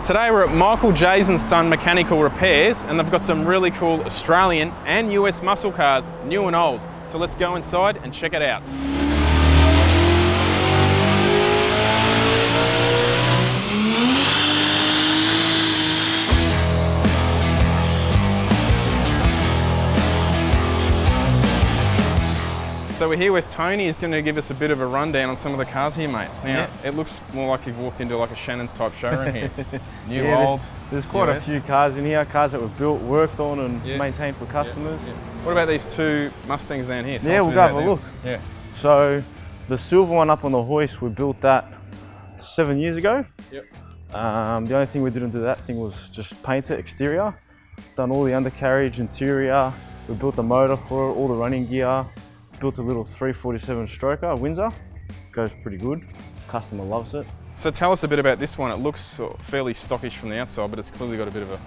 Today we're at Michael J's and Son Mechanical Repairs, and they've got some really cool Australian and US muscle cars, new and old. So let's go inside and check it out. So we're here with Tony. He's going to give us a bit of a rundown on some of the cars here, mate. Now, it looks more like you've walked into like a Shannon's type showroom here. New, old, There's quite US. a few cars in here, cars that were built, worked on and maintained for customers. What about these two Mustangs down here? We'll go have a look. Yeah. So the silver one up on the hoist, we built that 7 years ago. Yep. The only thing we didn't do that thing was just paint it exterior. Done all the undercarriage, interior. We built the motor for it, all the running gear. Built a little 347 stroker, Windsor. Goes pretty good. Customer loves it. So tell us a bit about this one. It looks fairly stockish from the outside, but it's clearly got a bit of a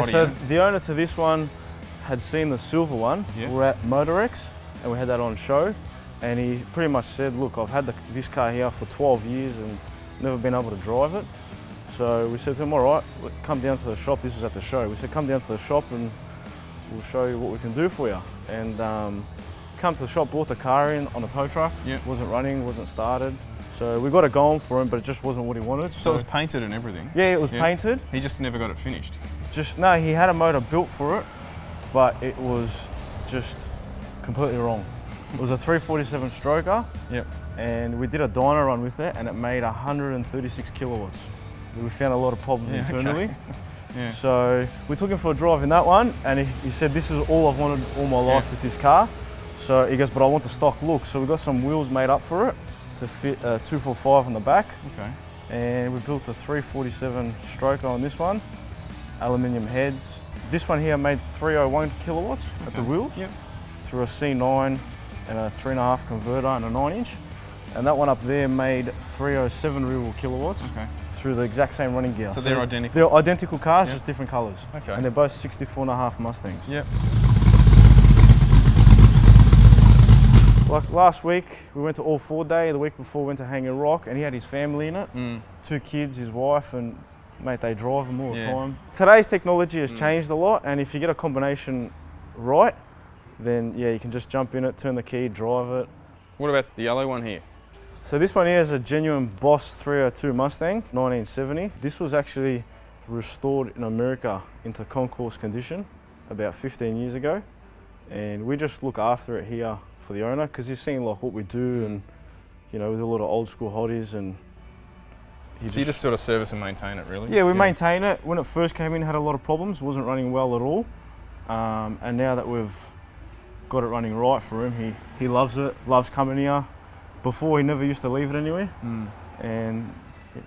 So unit. the owner to this one had seen the silver one. We're at Motorex and we had that on show. And he pretty much said, look, I've had this car here for 12 years and never been able to drive it. So we said to him, all right, come down to the shop. This was at the show. We said, come down to the shop and we'll show you what we can do for you. And come to the shop, brought the car in on a tow truck. Wasn't running, wasn't started. So we got it going for him, but it just wasn't what he wanted. So it was painted and everything? Yeah, it was painted. He just never got it finished? No, he had a motor built for it, but it was just completely wrong. It was a 347 stroker. And we did a dyno run with it and it made 136 kilowatts. We found a lot of problems internally. So we took him for a drive in that one and he said, this is all I've wanted all my life with this car. So he goes, but I want the stock look. So we got some wheels made up for it to fit a 245 on the back. And we built a 347 stroker on this one, aluminium heads. This one here made 301 kilowatts at the wheels through a C9 and a 3.5 converter and a 9-inch. And that one up there made 307 real kilowatts through the exact same running gear. So they're identical? They're identical cars, just different colours. And they're both 64.5 Mustangs. Like last week, we went to All 4 Day. The week before, we went to Hanging Rock, and he had his family in it. 2 kids, his wife, and mate, they drive them all the time. Today's technology has changed a lot, and if you get a combination right, then you can just jump in it, turn the key, drive it. What about the yellow one here? So this one here is a genuine Boss 302 Mustang, 1970. This was actually restored in America into concourse condition about 15 years ago, and we just look after it here for the owner because he's seen like what we do, and we do a lot of old school hotties, and so you just sort of service and maintain it, really? Yeah, we maintain it. When it first came in, it had a lot of problems, wasn't running well at all, and now that we've got it running right for him, he loves it, loves coming here. Before he never used to leave it anywhere, and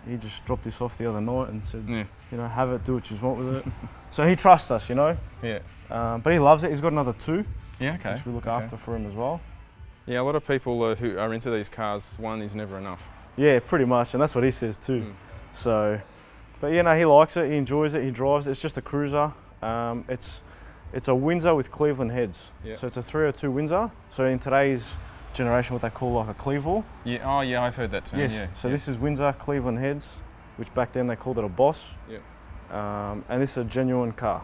he just dropped this off the other night and said, have it, do what you want with it. So he trusts us, but he loves it. He's got another 2. Which we look after for him as well. Yeah, a lot of people who are into these cars, one is never enough. Yeah, pretty much, and that's what he says too. So, but he likes it, he enjoys it, he drives it. It's just a cruiser. It's a Windsor with Cleveland heads. So it's a 302 Windsor. So in today's generation, what they call like a Cleveland. I've heard that term. Yes, so this is Windsor Cleveland heads, which back then they called it a Boss. And this is a genuine car.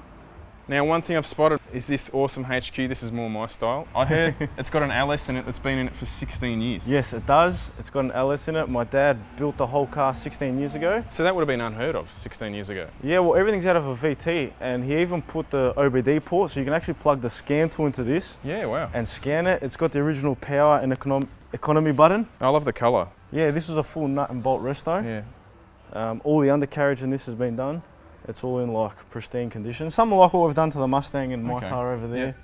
Now, one thing I've spotted is this awesome HQ. This is more my style. I heard it's got an LS in it that's been in it for 16 years. Yes, it does. It's got an LS in it. My dad built the whole car 16 years ago. So that would have been unheard of 16 years ago. Yeah, well, everything's out of a VT, and he even put the OBD port, so you can actually plug the scan tool into this. Yeah, wow. And scan it. It's got the original power and economy button. I love the colour. Yeah, this was a full nut and bolt resto. All the undercarriage in this has been done. It's all in like pristine condition. Something like what we've done to the Mustang and my car over there.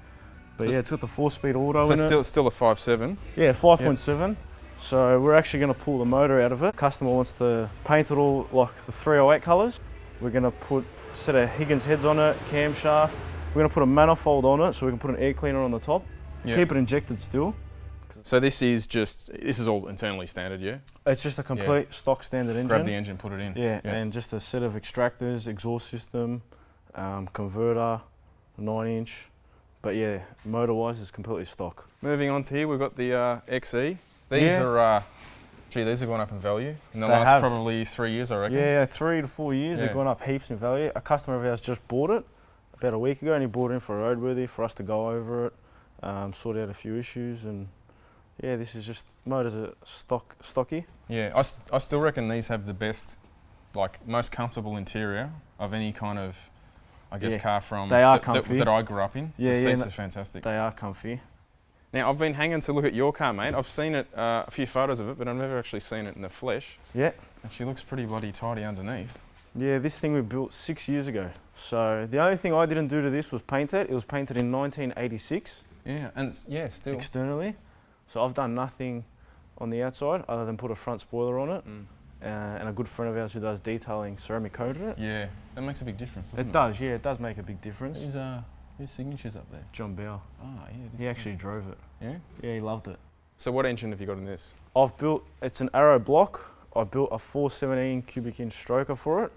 But it's got the 4-speed auto in it. So it's still a 5.7? Yeah, 5.7. So we're actually going to pull the motor out of it. Customer wants to paint it all like the 308 colours. We're going to put a set of Higgins heads on it, camshaft. We're going to put a manifold on it so we can put an air cleaner on the top. Keep it injected still. So this is all internally standard, yeah? It's just a complete stock standard engine. Grab the engine, put it in. Yeah, and just a set of extractors, exhaust system, converter, 9-inch. But yeah, motor-wise, it's completely stock. Moving on to here, we've got the XE. These are Gee, these have gone up in value in the They last have. probably 3 years, I reckon. Yeah, 3 to 4 years, Yeah. they've gone up heaps in value. A customer of ours just bought it about a week ago, and he bought it in for roadworthy for us to go over it, sort out a few issues, and yeah, this is just, motors are stocky. Yeah, I still reckon these have the best, like most comfortable interior of any kind of, I guess, Yeah, car from they are comfy. that I grew up in. Yeah, the yeah, seats are fantastic. They are comfy. Now, I've been hanging to look at your car, mate. I've seen it, a few photos of it, but I've never actually seen it in the flesh. Yeah. And she looks pretty bloody tidy underneath. Yeah, this thing we built 6 years ago. So the only thing I didn't do to this was paint it. It was painted in 1986. Yeah, and it's, yeah, still. Externally. So I've done nothing on the outside other than put a front spoiler on it. And a good friend of ours who does detailing ceramic coated it. Yeah, that makes a big difference, doesn't it? It does, yeah, it does make a big difference. Whose signature's up there? John Bauer. Ah, yeah. He actually drove it. Yeah? Yeah, he loved it. So what engine have you got in this? I've built, it's an Arrow block. I built a 417 cubic inch stroker for it.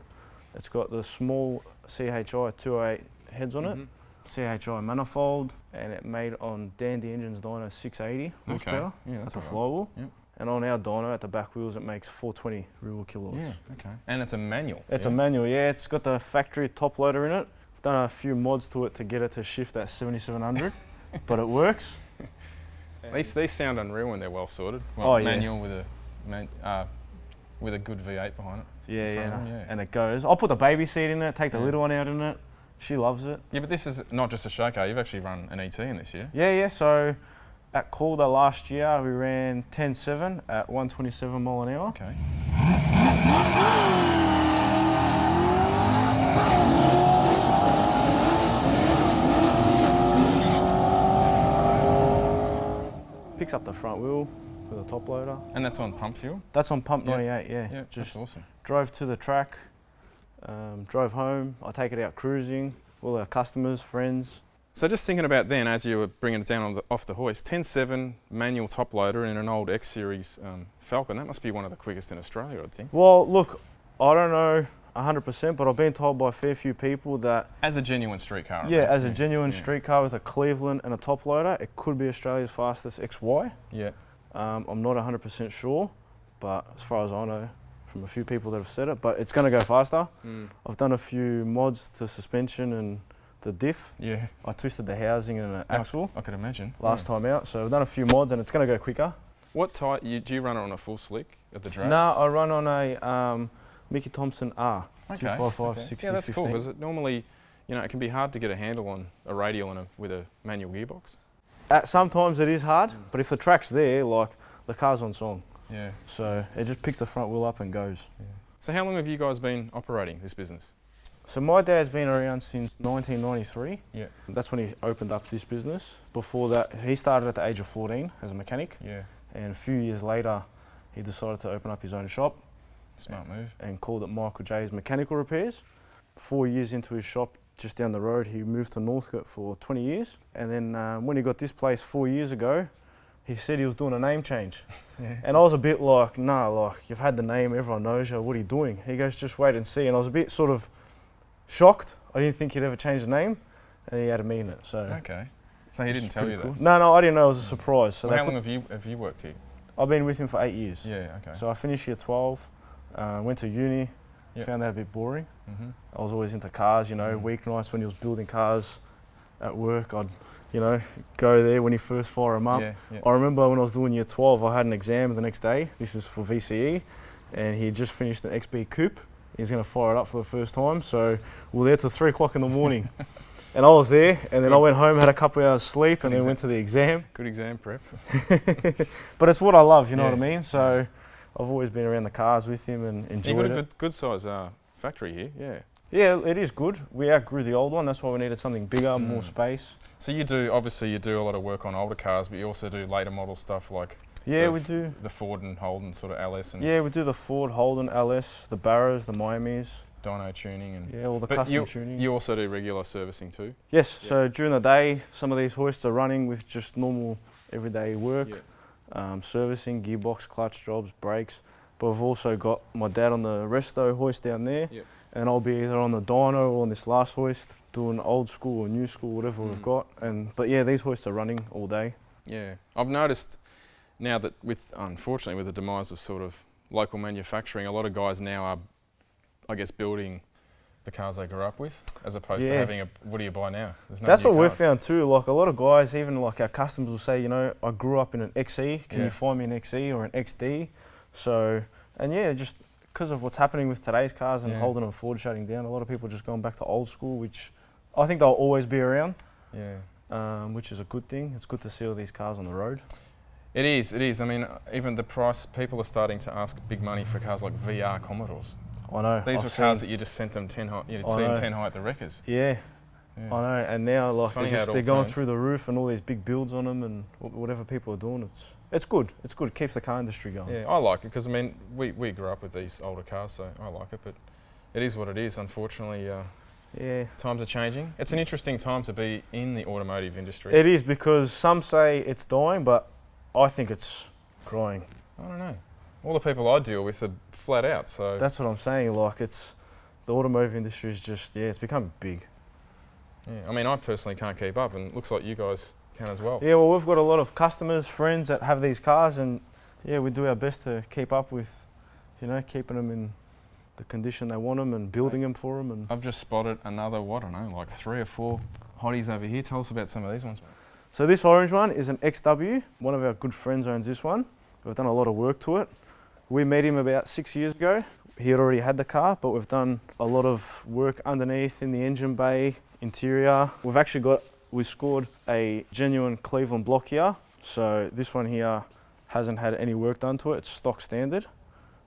It's got the small CHI 208 heads on it, CHI manifold, and it made on Dandy Engines dyno 680 horsepower Yeah, at that's the all right. flywheel. Yep. And on our dyno at the back wheels, it makes 420 real kilowatts. Yeah, okay. And it's a manual. It's a manual, yeah. It's got the factory top loader in it. I've done a few mods to it to get it to shift at 7700, but it works. These sound unreal when they're well sorted. Well, Oh, yeah. manual with a good V8 behind it. Yeah, in front yeah, of them, and it goes. I'll put the baby seat in it, take the little one out in it. She loves it. Yeah, but this is not just a show car. You've actually run an ET in this year. Yeah, yeah. So at Calder last year, we ran 10.7 at 127 mile an hour. Okay. Picks up the front wheel with a top loader. And that's on pump fuel? That's on pump Yeah. 98, yeah. Yeah, Just that's awesome. drove to the track, drove home. I take it out cruising, all our customers, friends. So just thinking about then, as you were bringing it down on off the hoist, 10.7 manual top loader in an old X Series Falcon, that must be one of the quickest in Australia, I'd think. Well, look, I don't know 100%, but I've been told by a fair few people that, As a genuine street car. yeah, right? as a genuine street car with a Cleveland and a top loader, it could be Australia's fastest XY. Yeah. I'm not 100% sure, but as far as I know, from a few people that have said it, but it's going to go faster. I've done a few mods to suspension and the diff. Yeah. I twisted the housing and an axle I could imagine. last time out, so I've done a few mods and it's going to go quicker. What type, do you run it on a full slick at the drag? No, I run on a Mickey Thompson R. Okay. 255 okay. 60 Yeah, that's 15. cool, because it normally, you know, it can be hard to get a handle on a radial and with a manual gearbox. Sometimes it is hard, but if the track's there, like the car's on song. Yeah. So it just picks the front wheel up and goes. Yeah. So how long have you guys been operating this business? So my dad's been around since 1993. Yeah. That's when he opened up this business. Before that, he started at the age of 14 as a mechanic. Yeah. And a few years later, he decided to open up his own shop. Smart move. And called it Michael J's Mechanical Repairs. 4 years into his shop, just down the road, he moved to Northcote for 20 years. And then when he got this place 4 years ago, he said he was doing a name change. Yeah. And I was a bit like, nah, like, you've had the name, everyone knows you, what are you doing? He goes, just wait and see. And I was a bit sort of shocked. I didn't think he'd ever change the name, and he had me in it. So Okay. So he didn't tell you cool. that? No, I didn't know. It was a surprise. So Well, how long have you worked here? I've been with him for 8 years. Yeah, okay. So I finished year 12, went to uni, Yep. found that a bit boring. Mm-hmm. I was always into cars, you know, weeknights when he was building cars at work, I'd, you know, go there when he first fire them up. Yeah, yeah. I remember when I was doing year 12, I had an exam the next day. This is for VCE, and he had just finished an XB Coupe. He's going to fire it up for the first time, so we were there till 3 o'clock in the morning. And I was there, and then I went home, had a couple of hours sleep, and then went to the exam. Good exam prep. But it's what I love, you know Yeah. what I mean? So I've always been around the cars with him and enjoyed You've got it. a good size factory here, yeah. Yeah, it is good. We outgrew the old one. That's why we needed something bigger, more space. So you do a lot of work on older cars, but you also do later model stuff like Yeah, the we do. the Ford and Holden sort of LS and Yeah, we do the Ford, Holden, LS, the Barrows, the Miamis. dyno tuning and. Yeah, all the But custom tuning. you also do regular servicing too. Yes, so during the day, some of these hoists are running with just normal everyday work, servicing, gearbox, clutch jobs, brakes. But we've also got my dad on the resto hoist down there, Yep. and I'll be either on the dyno or on this last hoist, doing old school or new school, whatever we've got. But yeah, these hoists are running all day. Yeah, I've noticed now that unfortunately with the demise of sort of local manufacturing, a lot of guys now are, I guess, building the cars they grew up with, as opposed to having what do you buy now? There's no That's new what we've cars. found too. Like a lot of guys, even like our customers will say, you know, I grew up in an XE. Can you find me an XE or an XD? So, and yeah, just because of what's happening with today's cars and Holden and Ford shutting down, a lot of people are just going back to old school, which I think they'll always be around. Which is a good thing. It's good to see all these cars on the road. It is. I mean, even the price, people are starting to ask big money for cars like VR Commodores. I know. These were cars that you just sent them 10 high, you'd see them 10 high at the wreckers. Yeah, I know. And now like they're going turns. through the roof and all these big builds on them and whatever people are doing. It's good. It's good. It keeps the car industry going. Yeah, I like it because I mean we grew up with these older cars, so I like it. But it is what it is. Unfortunately, times are changing. It's an interesting time to be in the automotive industry. It is, because some say it's dying, but I think it's growing. I don't know. All the people I deal with are flat out. So that's what I'm saying. Like the automotive industry is just it's become big. Yeah, I mean I personally can't keep up, and it looks like you guys can as well. Yeah, well we've got a lot of customers, friends that have these cars, and we do our best to keep up with, you know, keeping them in the condition they want them and building them for them. And I've just spotted another, I don't know, like 3 or 4 hotties over here. Tell us about some of these ones. So this orange one is an XW. One of our good friends owns this one. We've done a lot of work to it. We met him about 6 years ago. He had already had the car, but we've done a lot of work underneath in the engine bay, interior. We've scored a genuine Cleveland block here. So this one here hasn't had any work done to it. It's stock standard.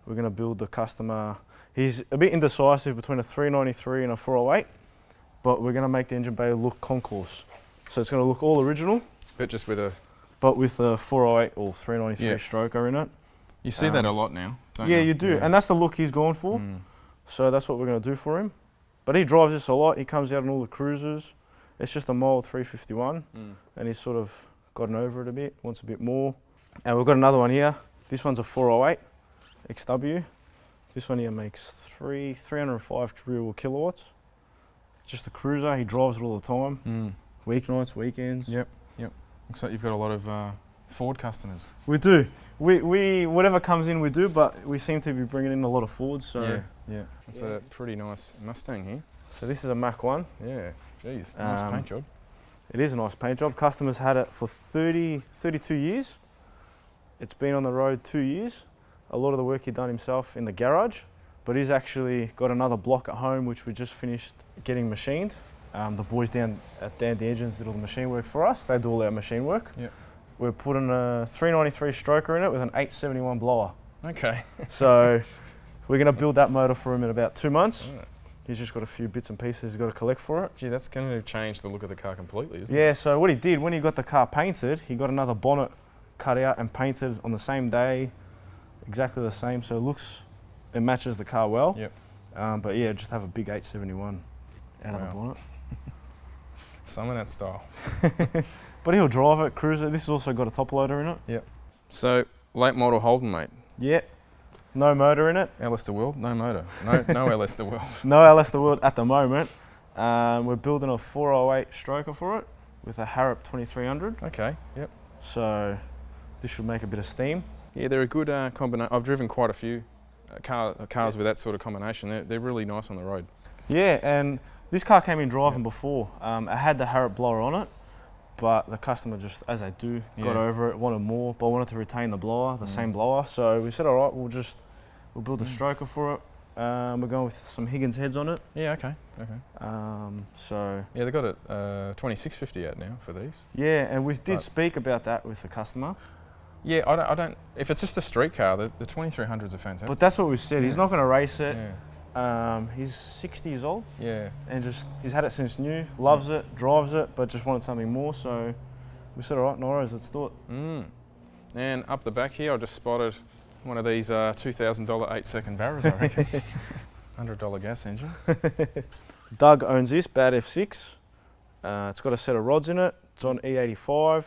We're going to build the customer. He's a bit indecisive between a 393 and a 408, but we're going to make the engine bay look concourse. So it's going to look all original. But just with a 408 or 393 stroker in it. You see that a lot now, don't you do. And that's the look he's going for. So that's what we're going to do for him. But he drives this a lot. He comes out on all the cruisers. It's just a mild 351, and he's sort of gotten over it a bit, wants a bit more. And we've got another one here. This one's a 408 XW. This one here makes 305 real kilowatts. Just a cruiser. He drives it all the time. Weeknights, weekends. Yep. Looks like you've got a lot of Ford customers. We do. We whatever comes in we do, but we seem to be bringing in a lot of Fords. So yeah. It's a pretty nice Mustang here. So this is a Mach 1. Yeah. Jeez, nice paint job. It is a nice paint job. Customers had it for 32 years. It's been on the road 2 years. A lot of the work he'd done himself in the garage, but he's actually got another block at home which we just finished getting machined. The boys down at Dandy Engines did all the machine work for us. They do all our machine work. Yep. We're putting a 393 stroker in it with an 871 blower. Okay. So we're going to build that motor for him in about 2 months. Right. He's just got a few bits and pieces he's got to collect for it. Gee, that's going to change the look of the car completely, isn't it? Yeah, so what he did, when he got the car painted, he got another bonnet cut out and painted on the same day, exactly the same, so it matches the car well. Yep. But yeah, just have a big 871 out of the bonnet. Some of that style. But he'll drive it, cruise it. This has also got a top loader in it. Yep. So, late model Holden, mate. Yeah. No motor in it. LS the World, no motor. No LS the World. No LS the World at the moment. We're building a 408 stroker for it with a Harrop 2300. Okay, yep. So this should make a bit of steam. Yeah, they're a good combination. I've driven quite a few cars with that sort of combination. They're really nice on the road. Yeah, and this car came in driving before. I had the Harrop blower on it, but the customer just, as they do, got over it, wanted more, but wanted to retain the blower, the same blower. So we said, all right, we'll build a stroker for it. We're going with some Higgins heads on it. Yeah, okay. So yeah, they've got a 2650 out now for these. Yeah, and we did speak about that with the customer. Yeah, I don't. If it's just a street car, the 2300s are fantastic. But that's what we said. He's not going to race it. Yeah. He's 60 years old. Yeah. And he's had it since new. Loves it, drives it, but just wanted something more. So we said, all right, no worries, let's do it. And up the back here, I just spotted one of these $2,000 8-second Barras, I reckon. $100 gas engine. Doug owns this, Bad F6. It's got a set of rods in it. It's on E85.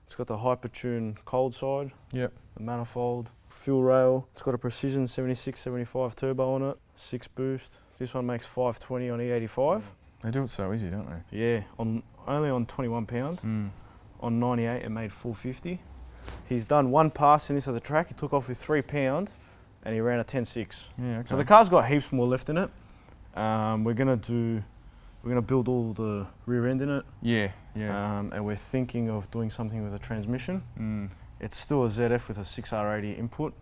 It's got the Hypertune cold side. Yep. The manifold, fuel rail. It's got a Precision 76-75 turbo on it. 6 boost. This one makes 520 on E85. They do it so easy, don't they? Yeah, only on 21 pound. On 98 it made 450. He's done one pass in this at the track. He took off with 3 pound, and he ran a 10.6. Yeah, okay. So the car's got heaps more left in it. We're gonna build all the rear end in it. Yeah, yeah. And we're thinking of doing something with a transmission. It's still a ZF with a 6R80 input.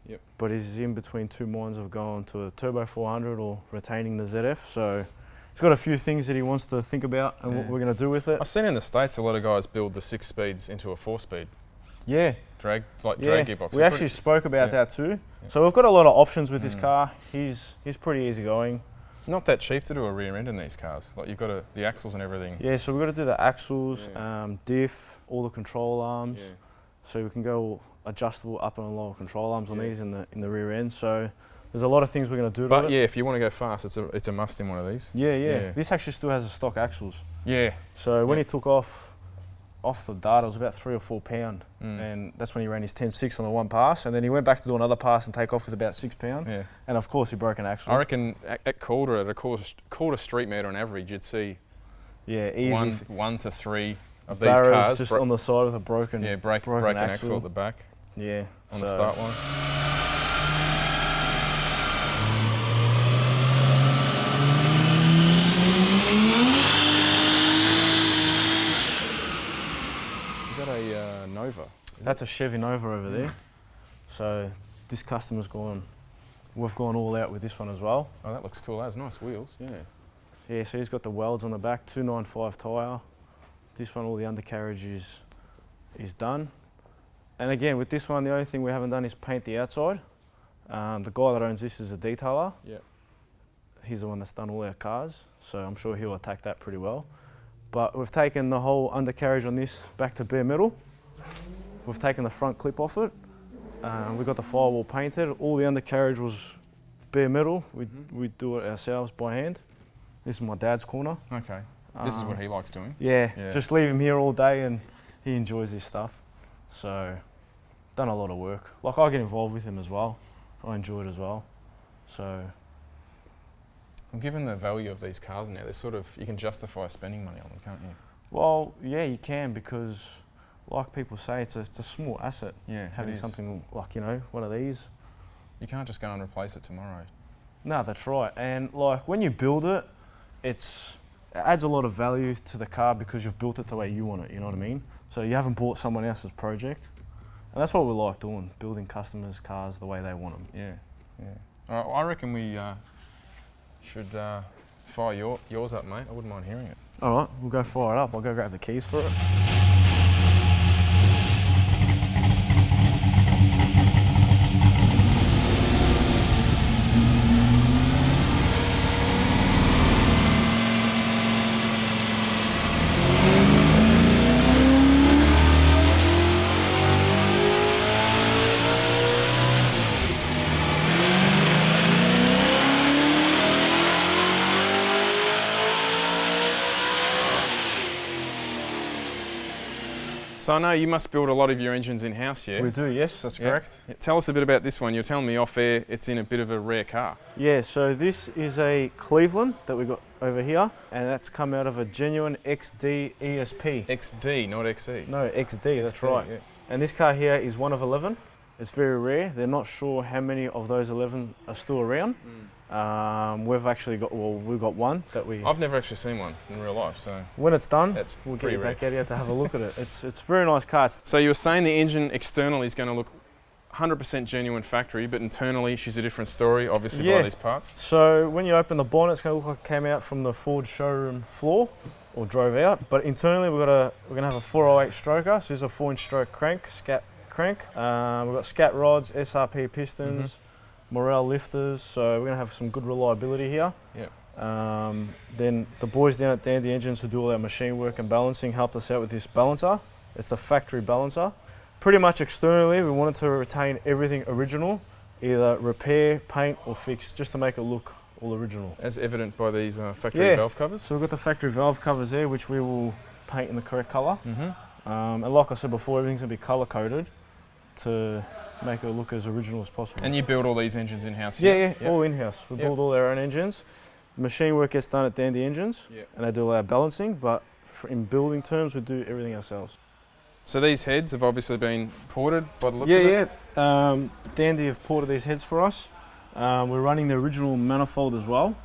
Yep. But he's in between two minds of going to a turbo 400 or retaining the ZF. So he's got a few things that he wants to think about and what we're going to do with it. I've seen in the States a lot of guys build the 6 speeds into a 4-speed. Yeah. Drag gearbox. We actually spoke about that too. Yeah. So we've got a lot of options with this car. He's pretty easygoing. Not that cheap to do a rear end in these cars. Like you've got the axles and everything. Yeah, so we've got to do the axles, diff, all the control arms. Yeah. So we can go adjustable upper and lower control arms on these in the rear end. So there's a lot of things we're going to do to it. But yeah, if you want to go fast, it's a must in one of these. Yeah. This actually still has the stock axles. Yeah. So when he took off the data, it was about 3 or 4 pound, and that's when he ran his 10.6 on the one pass, and then he went back to do another pass and take off with about 6 pound. Yeah. And of course he broke an axle. I reckon at Calder, at a quarter street meter on average, you'd see easy 1 to 3 of these barrows cars just on the side with a broken broken axle at the back. Yeah. On the start line. Is that a Nova? That's a Chevy Nova over there. So this customer's we've gone all out with this one as well. Oh, that looks cool. That has nice wheels. Yeah. Yeah, so he's got the welds on the back, 295 tyre. This one, all the undercarriage is done. And again, with this one, the only thing we haven't done is paint the outside. The guy that owns this is a detailer. Yep. He's the one that's done all our cars, so I'm sure he'll attack that pretty well. But we've taken the whole undercarriage on this back to bare metal. We've taken the front clip off it. We got the firewall painted. All the undercarriage was bare metal. We do it ourselves by hand. This is my dad's corner. Okay. This is what he likes doing? Yeah, just leave him here all day and he enjoys this stuff. So, done a lot of work. Like I get involved with him as well. I enjoy it as well. So. And given the value of these cars now, you can justify spending money on them, can't you? Well, yeah, you can, because like people say, it's a small asset. Yeah, having something like, one of these. You can't just go and replace it tomorrow. No, that's right. And like when you build it, it adds a lot of value to the car because you've built it the way you want it, you know what I mean? So you haven't bought someone else's project. And that's what we like doing, building customers' cars the way they want them. Yeah. All right, I reckon we should fire yours up, mate. I wouldn't mind hearing it. All right, we'll go fire it up. I'll go grab the keys for it. So I know you must build a lot of your engines in-house, yeah? We do, yes, that's correct. Yeah. Tell us a bit about this one. You're telling me off air it's in a bit of a rare car. Yeah, so this is a Cleveland that we got over here, and that's come out of a genuine XD ESP. XD, not XE? No, XD, that's right. Yeah. And this car here is one of 11. It's very rare. They're not sure how many of those 11 are still around. We've actually got, we've got one that we... I've never actually seen one in real life, so... When it's done, we'll get you back out here to have a look at it. It's a very nice car. So you were saying the engine externally is going to look 100% genuine factory, but internally she's a different story, obviously, by these parts? So when you open the bonnet, it's going to look like it came out from the Ford showroom floor, or drove out. But internally, we're going to have a 408 stroker. So this is a 4-inch stroke crank, scat crank. We've got scat rods, SRP pistons, Morel lifters, so we're going to have some good reliability here. Yep. Then the boys down at Dandy Engines who do all our machine work and balancing helped us out with this balancer. It's the factory balancer. Pretty much externally, we wanted to retain everything original, either repair, paint or fix, just to make it look all original. As evident by these factory valve covers? So we've got the factory valve covers there, which we will paint in the correct colour. And like I said before, everything's going to be colour coded to make it look as original as possible. And you build all these engines in-house? Yeah, all in-house. We build all our own engines. Machine work gets done at Dandy Engines, and they do all our balancing, but in building terms, we do everything ourselves. So these heads have obviously been ported by the looks of it? Yeah. Dandy have ported these heads for us. We're running the original manifold as well,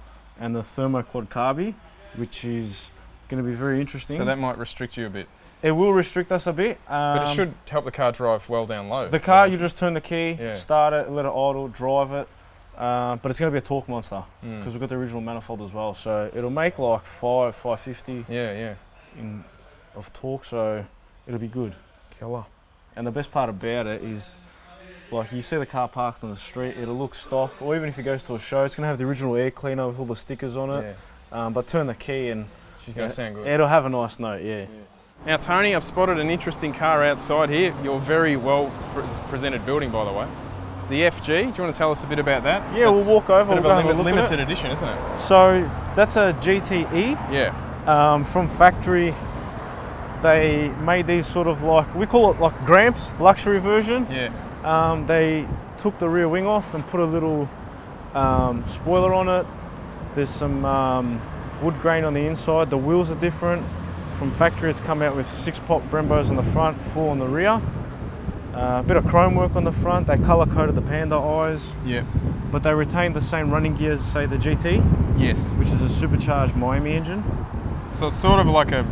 and the thermo quad carby, which is going to be very interesting. So that might restrict you a bit. It will restrict us a bit. But it should help the car drive well down low. The car, you just turn the key, start it, let it idle, drive it. But it's going to be a torque monster because we've got the original manifold as well. So it'll make like 550 of torque, so it'll be good. Killer. And the best part about it is, like, you see the car parked on the street, it'll look stock, or even if it goes to a show, it's going to have the original air cleaner with all the stickers on it. But turn the key and she's going to sound good. It'll have a nice note, yeah. Now, Tony, I've spotted an interesting car outside here. Your very well presented building, by the way. The FG, do you want to tell us a bit about that? Yeah, we'll walk over. We'll go have a look limited edition, isn't it? So that's a GTE. Yeah. From factory, they made these sort of like, we call it like Gramps, luxury version. Yeah. They took the rear wing off and put a little spoiler on it. There's some wood grain on the inside. The wheels are different. From factory, it's come out with 6-pop Brembos on the front, 4 on the rear. A bit of chrome work on the front. They colour coded the Panda eyes. Yeah. But they retained the same running gears as, say, the GT. Yes. Which is a supercharged Miami engine. So it's sort of like a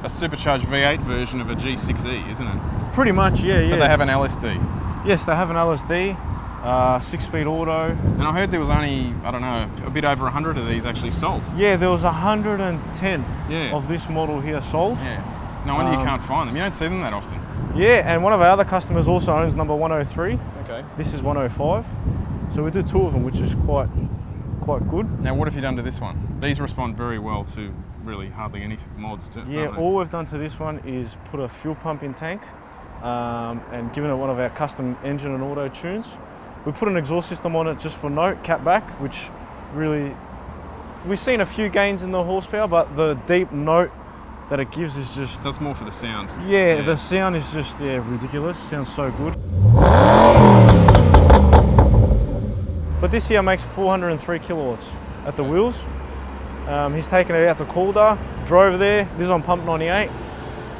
supercharged V8 version of a G6E, isn't it? Pretty much, yeah. But they have an LSD. Yes, they have an LSD, 6-speed auto. And I heard there was only, I don't know, a bit over 100 of these actually sold. Yeah, there was 110 of this model here sold. Yeah. No wonder you can't find them. You don't see them that often. Yeah, and one of our other customers also owns number 103. Okay. This is 105. So we do 2 of them, which is quite good. Now, what have you done to this one? These respond very well to really hardly any mods, don't they? All we've done to this one is put a fuel pump in tank and given it one of our custom engine and auto tunes. We put an exhaust system on it just for note, cat back, which really, we've seen a few gains in the horsepower, but the deep note that it gives is just... That's more for the sound. Yeah, the sound is just ridiculous. Sounds so good. But this here makes 403 kilowatts at the wheels. He's taken it out to Calder, drove there. This is on pump 98.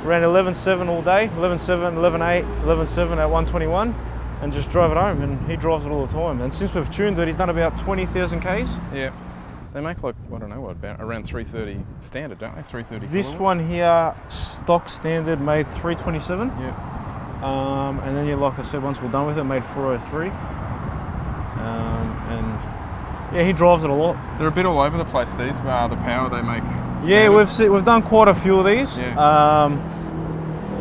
Ran 11.7 all day, 11.7, 11.8, 11.7 at 121, and just drove it home. And he drives it all the time. And since we've tuned it, he's done about 20,000 Ks. Yeah. They make like, I don't know what, about around 330 standard, don't they? 330 This kilowatts? one here, stock standard, made 327. Yeah. And then, like I said, once we're done with it, made 403. And yeah, he drives it a lot. They're a bit all over the place, these, the power they make. Standard. Yeah, we've done quite a few of these. Yeah.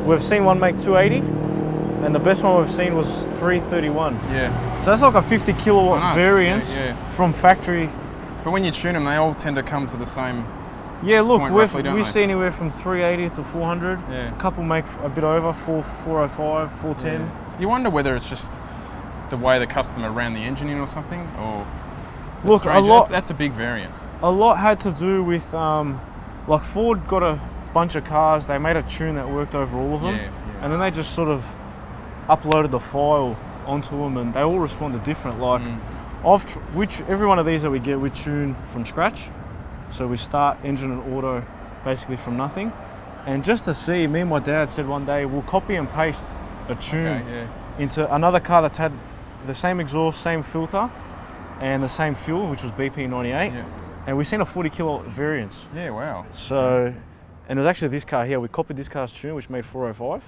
We've seen one make 280, and the best one we've seen was 331. Yeah. So that's like a 50 kilowatt variant from factory. But when you tune them, they all tend to come to the same. Yeah, look, roughly, we see anywhere from 380 to 400. Yeah. A couple make a bit over, 405, 410. Yeah. You wonder whether it's just the way the customer ran the engine in or something, or look, that's a big variance. A lot had to do with, like Ford got a bunch of cars, they made a tune that worked over all of them, and then they just sort of uploaded the file onto them, and they all responded different. Like, every one of these that we get, we tune from scratch. So we start engine and auto basically from nothing. And just to see, me and my dad said one day, we'll copy and paste a tune into another car that's had the same exhaust, same filter, and the same fuel, which was BP98. Yeah. And we've seen a 40 kilowatt variance. Yeah, wow. So, and it was actually this car here. We copied this car's tune, which made 405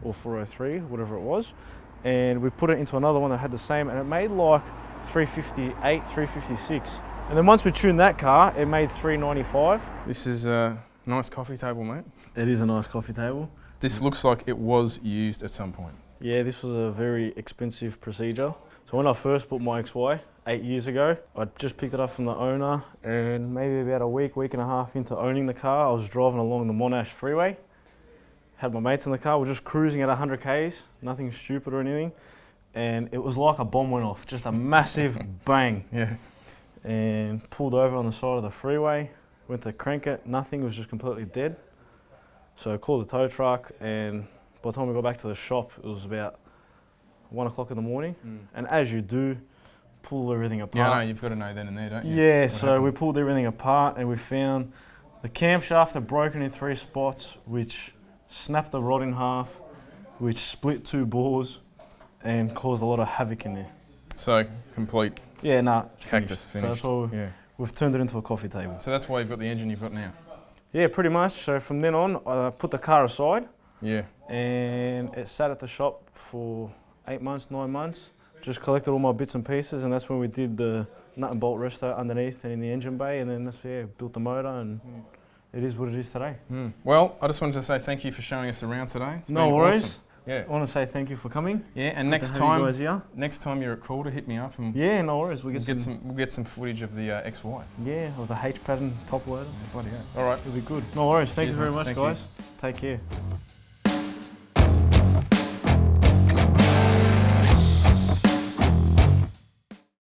or 403, whatever it was. And we put it into another one that had the same, and it made like 358, 356. And then once we tuned that car, it made 395. This is a nice coffee table, mate. It is a nice coffee table. This looks like it was used at some point. Yeah, this was a very expensive procedure. So when I first bought my XY 8 years ago, I just picked it up from the owner, and maybe about a week and a half into owning the car, I was driving along the Monash freeway. Had my mates in the car, we're just cruising at 100 Ks, nothing stupid or anything. And it was like a bomb went off, just a massive bang. Yeah. And pulled over on the side of the freeway, went to crank it, nothing, it was just completely dead. So I called the tow truck, and by the time we got back to the shop, it was about 1 o'clock in the morning. And as you do, pull everything apart. Yeah, I know, you've got to know then and there, don't you? Yeah, so we pulled everything apart, and we found the camshaft had broken in 3 spots, which snapped the rod in half. which split 2 bores and caused a lot of havoc in there. So complete Yeah, nah, cactus finished. So that's why we've turned it into a coffee table. So that's why you've got the engine you've got now? Yeah, pretty much. So from then on, I put the car aside. Yeah. And it sat at the shop for 8 months, 9 months. Just collected all my bits and pieces, and that's when we did the nut and bolt resto underneath and in the engine bay, and then built the motor, and it is what it is today. Well, I just wanted to say thank you for showing us around today. It's no been worries. Awesome. Yeah. I want to say thank you for coming. Yeah, and Good next to have you guys here. time you're at Calder, hit me up and yeah, no worries. we'll get some footage of the XY. Yeah, of the H pattern top loader. Bloody hell. All right. It'll be good. No worries. Thank you very much, Thank guys. you. Take care.